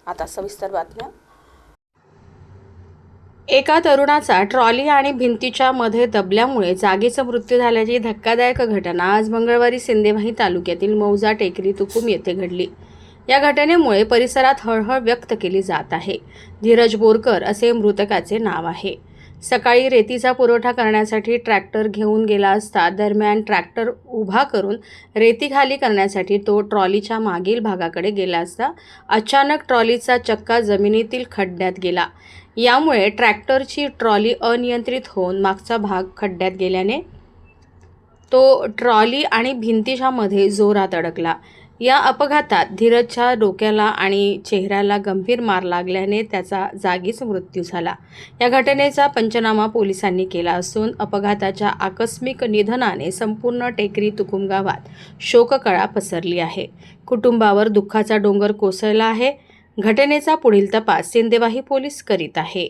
आता सविस्तर बातम्या। एका तरुणाचा ट्रॉली आणि भिंतीच्या मध्ये दबल्यामुळे जागीच मृत्यू झाल्याची धक्कादायक घटना आज मंगळवारी सिंदेवाही तालुक्यातील मौजा टेकरी तुकुम येथे घडली। या घटनेमुळे परिसरात हळहळ व्यक्त केली जात आहे। धीरज बोरकर असे मृतकाचे नाव आहे। सकाळी रेतीचा पुरवठा करण्यासाठी ट्रॅक्टर घेऊन गेला असता दरम्यान ट्रॅक्टर उभा करून रेती खाली करण्यासाठी तो ट्रॉलीच्या मागील भागाकडे गेला असता अचानक ट्रॉलीचा चक्का जमिनीतील खड्ड्यात गेला। यामुळे ट्रॅक्टरची ट्रॉली अनियंत्रित होऊन मागचा भाग खड्ड्यात गेल्याने तो ट्रॉली आणि भिंतीच्या मध्ये जोरात अडकला। या अपघातात धीरजच्या डोक्याला आणि चेहऱ्याला गंभीर मार लागल्याने त्याचा जागीच मृत्यू झाला। या घटनेचा पंचनामा पोलिसांनी केला असून अपघाताच्या आकस्मिक निधनाने संपूर्ण टेकरी तुकुम गावात शोककळा पसरली आहे। कुटुंबावर दुःखाचा डोंगर कोसळला आहे। घटनेचा पुढील तपास सिंदेवाही पोलीस करीत आहे।